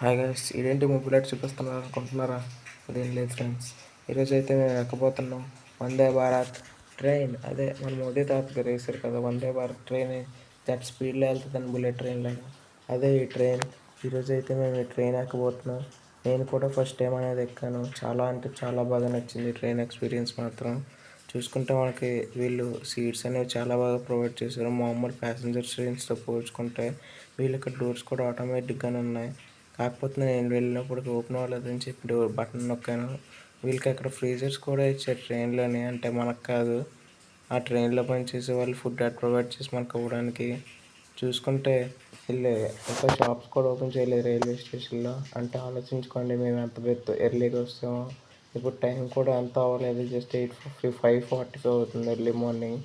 Hi guys, ఇదేంటి mobile చూపిస్తున్నారు అనుకుంటున్నారా? అదేం లేదు ఫ్రెండ్స్. ఈరోజు అయితే మేము ఎక్కబోతున్నాం వందే భారత్ ట్రైన్. అదే మన మోదీ తాత గారు వేశారు కదా వందే భారత్ ట్రైన్, జట్ స్పీడ్లో వెళ్తుందని బుల్లెట్ ట్రైన్ లాగా. అదే ఈ ట్రైన్. ఈరోజు అయితే మేము ఈ ట్రైన్ ఎక్కబోతున్నాం. నేను కూడా ఫస్ట్ టైం అనేది ఎక్కాను. చాలా అంటే చాలా బాగా నచ్చింది ట్రైన్ ఎక్స్పీరియన్స్ మాత్రం. చూసుకుంటే మనకి వీళ్ళు సీట్స్ అనేవి చాలా బాగా ప్రొవైడ్ చేశారు. మామూలు ప్యాసింజర్ ట్రైన్స్తో పోల్చుకుంటే వీళ్ళకి డోర్స్ కూడా ఆటోమేటిక్గానే ఉన్నాయి. కాకపోతే నేను వెళ్ళినప్పుడు ఓపెన్ అవ్వలేదని చెప్పి డోర్ బటన్ నొక్కాను. వీళ్ళకి అక్కడ ఫ్రీజర్స్ కూడా ఇచ్చారు ట్రైన్లోనే, అంటే మనకు కాదు, ఆ ట్రైన్లో పనిచేసే వాళ్ళు ఫుడ్ ప్రొవైడ్ చేసి మనకు ఇవ్వడానికి. చూసుకుంటే వీళ్ళు ఇంకా షాప్స్ కూడా ఓపెన్ చేయలేదు రైల్వే స్టేషన్లో. అంటే ఆలోచించుకోండి, మేము ఎంత ఎర్లీగా వస్తామో. ఇప్పుడు టైం కూడా ఎంత అవ్వలేదు, జస్ట్ 5:45 అవుతుంది ఎర్లీ మార్నింగ్.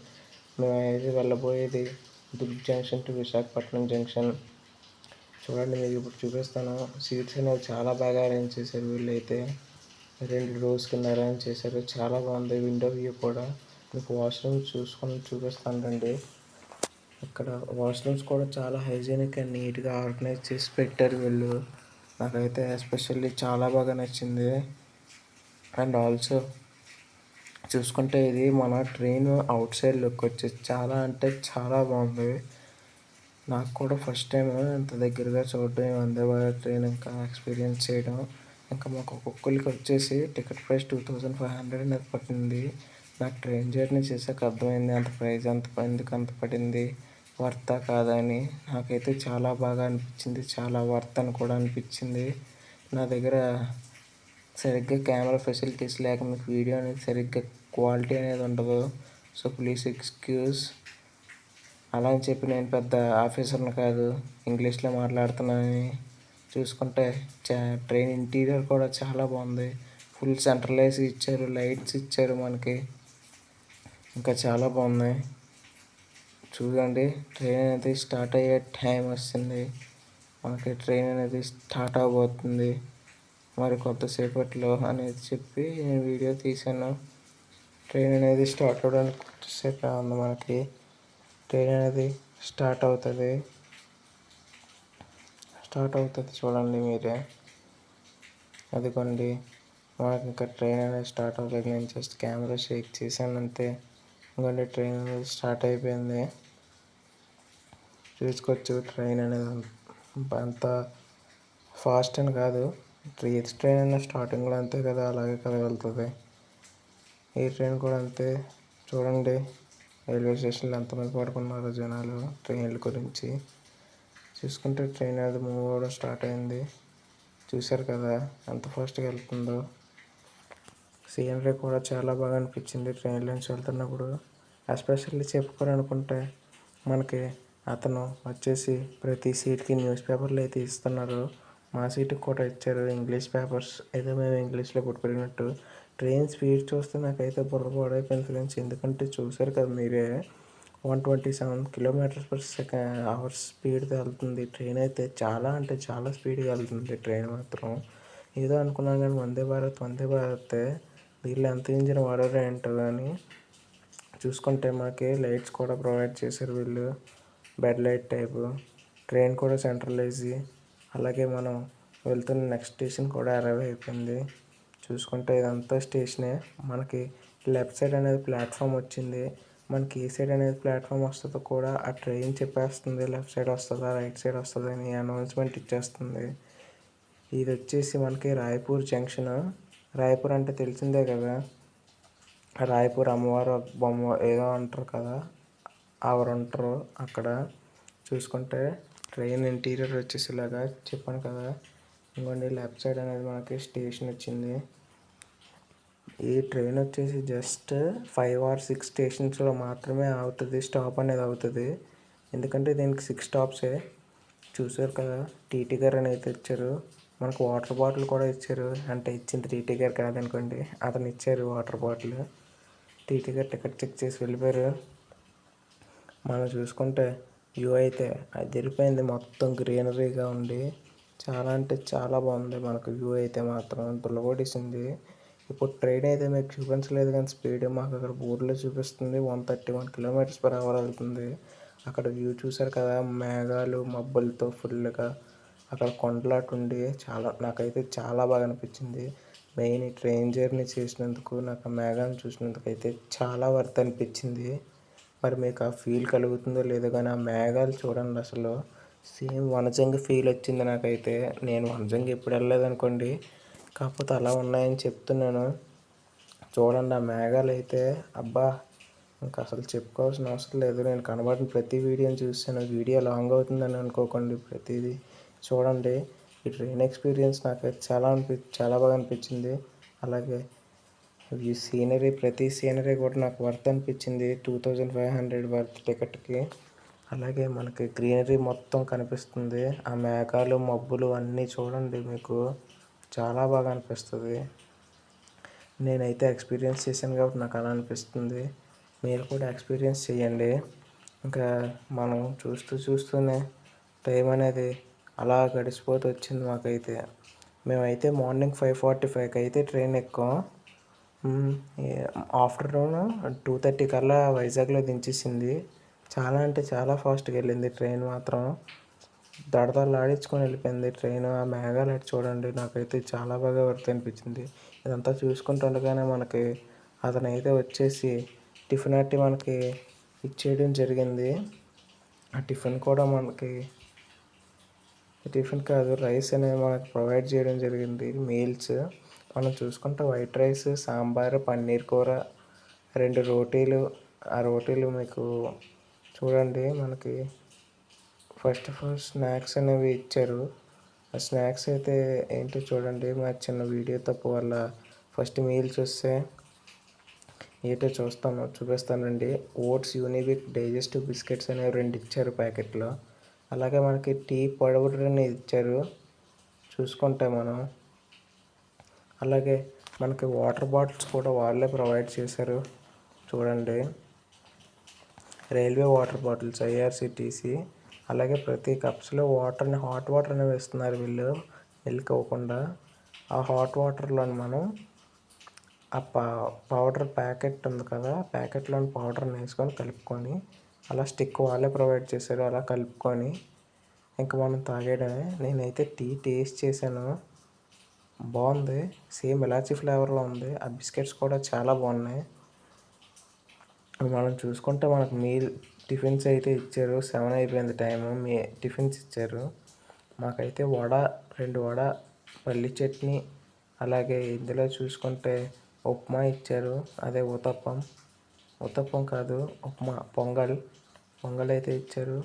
మేము అయితే వెళ్ళబోయేది Durg junction to Visakhapatnam junction. చూడండి, మీకు ఇప్పుడు చూపిస్తాను. సీట్స్ అనేవి చాలా బాగా అరేంజ్ చేశారు వీళ్ళైతే. 2 రోస్ కింద అరేంజ్ చేశారు, చాలా బాగుంది. విండో వ్యూ కూడా. మీకు వాష్రూమ్స్ చూపిస్తాను రండి. ఇక్కడ వాష్రూమ్స్ కూడా చాలా హైజీనిక్ అండ్ నీట్గా ఆర్గనైజ్ చేసి పెట్టారు వీళ్ళు. నాకైతే ఎస్పెషల్లీ చాలా బాగా నచ్చింది. అండ్ ఆల్సో చూసుకుంటే ఇది మన ట్రైన్ అవుట్ సైడ్ లుక్ వచ్చేసి చాలా అంటే చాలా బాగుంది. నాకు కూడా ఫస్ట్ టైం ఇంత దగ్గరగా చూడడం వందే భారత్ ట్రైన్, ఇంకా ఎక్స్పీరియన్స్ చేయడం. ఇంకా మాకు ఒక్కొక్కరికి వచ్చేసి టికెట్ ప్రైస్ 2500 అనేది పట్టింది. నాకు ట్రైన్ జర్నీ చేసాక అర్థమైంది అంత ప్రైస్ ఎందుకు అంత పడింది, వర్తా కాదా అని. నాకైతే చాలా బాగా అనిపించింది, చాలా వర్త్ అని కూడా అనిపించింది. నా దగ్గర సరిగ్గా కెమెరా ఫెసిలిటీస్ లేక మీకు వీడియో అనేది సరిగ్గా క్వాలిటీ అనేది ఉండదు. So please excuse. అలా అని చెప్పి నేను పెద్ద ఆఫీసర్ని కాదు, ఇంగ్లీష్లో మాట్లాడుతున్నానని. చూసుకుంటే ట్రైన్ ఇంటీరియర్ కూడా చాలా బాగుంది. ఫుల్ సెంట్రలైజ్ ఇచ్చారు, లైట్స్ ఇచ్చారు మనకి, ఇంకా చాలా బాగున్నాయి. చూడండి, ట్రైన్ అనేది స్టార్ట్ అయ్యే టైం వస్తుంది. మనకి ట్రైన్ అనేది స్టార్ట్ అవబోతుంది మరి కొద్దిసేపట్లో అనేది చెప్పి నేను వీడియో తీశాను. ట్రైన్ అనేది స్టార్ట్ అవ్వడానికి కొద్దిసేపే ఉంది. మనకి ట్రైన్ అనేది స్టార్ట్ అవుతుంది చూడండి మీరే. అదిగోండి, మనకి ఇంకా ట్రైన్ అనేది స్టార్ట్ అవ్వలేదు. నేను జస్ట్ కెమెరా షేక్ చేశాను అంతే. ఇంకోండి, ట్రైన్ అనేది స్టార్ట్ అయిపోయింది. చూసుకోవచ్చు, ట్రైన్ అనేది అంత ఫాస్ట్ అని కాదు. ఏ ట్రైన్ అయినా స్టార్టింగ్లో అంతే కదా, అలాగే కదా వెళ్తుంది. ఈ ట్రైన్ కూడా అంతే. చూడండి, రైల్వే స్టేషన్లో ఎంతమంది పడుకున్నారు జనాలు ట్రైన్ల గురించి. చూసుకుంటే ట్రైన్ అది మూవ్ అవ్వడం స్టార్ట్ అయింది. చూశారు కదా ఎంత ఫాస్ట్గా వెళ్తుందో. సీనరీ కూడా చాలా బాగా అనిపించింది ట్రైన్లో నుంచి వెళ్తున్నప్పుడు. ఎస్పెషల్లీ చెప్పుకోవాలనుకుంటే మనకి అతను వచ్చేసి ప్రతి సీట్కి న్యూస్ పేపర్లు అయితే ఇస్తున్నారు. మా సీటుకి కూడా ఇచ్చారు ఇంగ్లీష్ పేపర్స్, ఏదో మేము ఇంగ్లీష్లో పుట్టుకున్నట్టు. ట్రైన్ స్పీడ్ చూస్తే నాకైతే బుర్ర పాడైపోయింది ఫ్రెండ్స్. ఎందుకంటే చూశారు కదా మీరే, 127 km/h స్పీడ్తో వెళ్తుంది ట్రైన్. అయితే చాలా అంటే చాలా స్పీడ్గా వెళ్తుంది ట్రైన్ మాత్రం. ఏదో అనుకున్నాను కానీ వందే భారత్ వీళ్ళు ఎంత ఇంజిన్ వాడారో ఏంటో కానీ. చూసుకుంటే మనకి లైట్స్ కూడా ప్రొవైడ్ చేశారు వీళ్ళు, బెడ్ లైట్ టైపు. ట్రైన్ కూడా సెంట్రలైజ్. అలాగే మనం వెళ్తున్న నెక్స్ట్ స్టేషన్ కూడా అరైవ్ అయిపోయింది. చూసుకుంటే ఇదంతా స్టేషనే. మనకి లెఫ్ట్ సైడ్ అనేది ప్లాట్ఫామ్ వచ్చింది. మనకి ఏ సైడ్ అనేది ప్లాట్ఫామ్ వస్తుందో కూడా ఆ ట్రైన్ చెప్పేస్తుంది. లెఫ్ట్ సైడ్ వస్తుందా రైట్ సైడ్ వస్తుందా అని అనౌన్స్మెంట్ ఇచ్చేస్తుంది. ఇది వచ్చేసి మనకి రాయ్పూర్ జంక్షన్. రాయ్పూర్ అంటే తెలిసిందే కదా, రాయ్పూర్ అమ్మవారు బొమ్మ ఏదో అంటారు కదా, ఆవిడ ఉంటారు అక్కడ. చూసుకుంటే ట్రైన్ ఇంటీరియర్ వచ్చేసి ఇలాగా చెప్పాను కదా. ఇంకోండి, లెఫ్ట్ సైడ్ అనేది మనకి స్టేషన్ వచ్చింది. ఈ ట్రైన్ వచ్చేసి జస్ట్ 5 or 6 స్టేషన్స్లో మాత్రమే అవుతుంది, స్టాప్ అనేది అవుతుంది. ఎందుకంటే దీనికి 6 స్టాప్సే. చూసారు కదా, టీటీ గారు అని అయితే ఇచ్చారు. మనకు వాటర్ బాటిల్ కూడా ఇచ్చారు. అంటే ఇచ్చింది టీటీ గారు కాదనుకోండి, అతను ఇచ్చారు వాటర్ బాటిల్. టీటీ గారు టికెట్ చెక్ చేసి వెళ్ళిపోయారు. మనం చూసుకుంటే వ్యూ అయితే అదిరిపోయింది, మొత్తం గ్రీనరీగా ఉండి చాలా అంటే చాలా బాగుంది. మనకు వ్యూ అయితే మాత్రం దుల్లగొట్టేసింది. ఇప్పుడు ట్రైన్ అయితే మీకు చూపించలేదు కానీ స్పీడ్ మాకు అక్కడ బోర్డులో చూపిస్తుంది 131 km/h వెళ్తుంది. అక్కడ వ్యూ చూసారు కదా, మేఘాలు మబ్బులతో ఫుల్గా అక్కడ కొండలాట ఉండి నాకైతే చాలా బాగా అనిపించింది. మెయిన్ ఈ ట్రైన్ జర్నీ చేసినందుకు నాకు ఆ మేఘాలను చూసినందుకు అయితే చాలా వర్త్ అనిపించింది. మరి మీకు ఆ ఫీల్ కలుగుతుందో లేదో కానీ ఆ మేఘాలు చూడండి అసలు సేమ్ వనజంగి ఫీల్ వచ్చింది నాకైతే. నేను వనజంగి ఎప్పుడు వెళ్ళలేదనుకోండి, కాకపోతే అలా ఉన్నాయని చెప్తున్నాను. చూడండి ఆ మేఘాలు అయితే అబ్బా ఇంకా అసలు చెప్పుకోవాల్సిన అవసరం లేదు. నేను కనబడిన ప్రతి వీడియోని చూసాను. వీడియో లాంగ్ అవుతుందని అనుకోకండి, ప్రతిదీ చూడండి. ఈ ట్రైన్ ఎక్స్పీరియన్స్ నాకైతే చాలా బాగా అనిపించింది. అలాగే ఈ ప్రతి సీనరీ కూడా నాకు వర్త్ అనిపించింది. 2500 వర్త్ టికెట్కి. అలాగే మనకి గ్రీనరీ మొత్తం కనిపిస్తుంది. ఆ మేఘాలు మబ్బులు అన్నీ చూడండి, మీకు చాలా బాగా అనిపిస్తుంది. నేనైతే ఎక్స్పీరియన్స్ చేశాను కాబట్టి నాకు అలా అనిపిస్తుంది. మీరు కూడా ఎక్స్పీరియన్స్ చేయండి. ఇంకా మనం చూస్తూనే టైం అనేది అలా గడిచిపోతూ వచ్చింది మాకైతే. మేమైతే మార్నింగ్ 5:45కి అయితే ట్రైన్ ఎక్కాం. ఆఫ్టర్నూన్ 2:30 కల్లా వైజాగ్లో దించేసింది. చాలా అంటే చాలా ఫాస్ట్గా వెళ్ళింది ట్రైన్ మాత్రం. దడదడలాడించుకొని వెళ్ళిపోయింది ట్రైన్. ఆ మేఘాలు అటు చూడండి, నాకైతే చాలా బాగా వర్త్ అనిపించింది. ఇదంతా చూసుకుంటుండగానే మనకి అతనైతే వచ్చేసి టిఫిన్ మనకి ఇచ్చేయడం జరిగింది. ఆ టిఫిన్ కూడా మనకి టిఫిన్ కాదు, రైస్ అనేది మనకు ప్రొవైడ్ చేయడం జరిగింది. మీల్స్ మనం చూసుకుంటే వైట్ రైస్, సాంబార్, పన్నీర్ కూర, 2 రోటీలు. ఆ రోటీలు మీకు చూడండి మనకి ఫస్ట్ ఆఫ్ ఆల్ స్నాక్స్ అనేవి ఇచ్చారు. ఆ స్నాక్స్ అయితే ఏంటో చూడండి, మా చిన్న వీడియో తప్పు వల్ల ఫస్ట్ మీల్స్ వస్తే ఏంటో చూపిస్తానండి. ఓట్స్ యూనిబిక్ డైజెస్టివ్ బిస్కెట్స్ అనేవి 2 ఇచ్చారు ప్యాకెట్లో. అలాగే మనకి టీ పౌడర్ అనేది ఇచ్చారు చూసుకుంటే మనం. అలాగే మనకి వాటర్ బాటిల్స్ కూడా వాళ్ళే ప్రొవైడ్ చేశారు చూడండి. Railway water bottles IRCTC. అలాగే ప్రతి కప్స్లో హాట్ వాటర్ అనేవి ఇస్తున్నారు వీళ్ళు, మిల్క్ ఇవ్వకుండా. ఆ హాట్ వాటర్లో మనం ఆ పౌడర్ ప్యాకెట్ ఉంది కదా, ప్యాకెట్లోని పౌడర్ని వేసుకొని కలుపుకొని అలా స్టిక్ వాళ్ళే ప్రొవైడ్ చేశారు. అలా కలుపుకొని ఇంకా మనం తాగేయడమే. నేనైతే టీ టేస్ట్ చేశాను, బాగుంది. సేమ్ ఇలాచీ ఫ్లేవర్లో ఉంది. ఆ బిస్కెట్స్ కూడా చాలా బాగున్నాయి. మనం చూసుకుంటే మనకు టిఫిన్స్ అయితే ఇచ్చారు. 7 అయిపోయింది టైము. టిఫిన్స్ ఇచ్చారు మాకైతే. 2 వడ, పల్లి చట్నీ, అలాగే ఇందులో చూసుకుంటే ఉప్మా ఇచ్చారు. అదే ఉతప్పం కాదు, ఉప్మా, పొంగల్ అయితే ఇచ్చారు.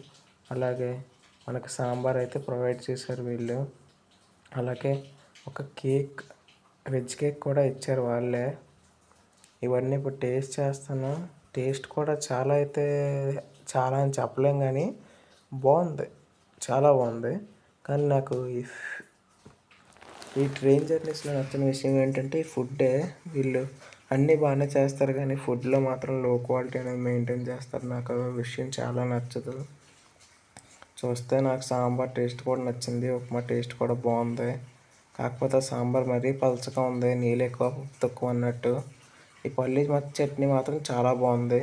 అలాగే మనకు సాంబార్ అయితే ప్రొవైడ్ చేశారు వీళ్ళు. అలాగే ఒక వెజ్ కేక్ కూడా ఇచ్చారు వాళ్ళే. ఇవన్నీ ఇప్పుడు టేస్ట్ చేస్తాను. టేస్ట్ కూడా చాలా అని చెప్పలేం కానీ బాగుంది, చాలా బాగుంది. కానీ నాకు ఈ ట్రైన్ జర్నీస్లో నచ్చిన విషయం ఏంటంటే ఈ ఫుడ్డే. వీళ్ళు అన్నీ బాగానే చేస్తారు కానీ ఫుడ్లో మాత్రం లో క్వాలిటీ అనేది మెయింటైన్ చేస్తారు. నాకు ఆ విషయం చాలా నచ్చదు. చూస్తే నాకు సాంబార్ టేస్ట్ కూడా నచ్చింది, ఉప్మా టేస్ట్ కూడా బాగుంది. కాకపోతే సాంబార్ మరీ పలచగా ఉంది, నీళ్ళు ఎక్కువ తక్కువ అన్నట్టు. ఈ పల్లి చట్నీ మాత్రం చాలా బాగుంది.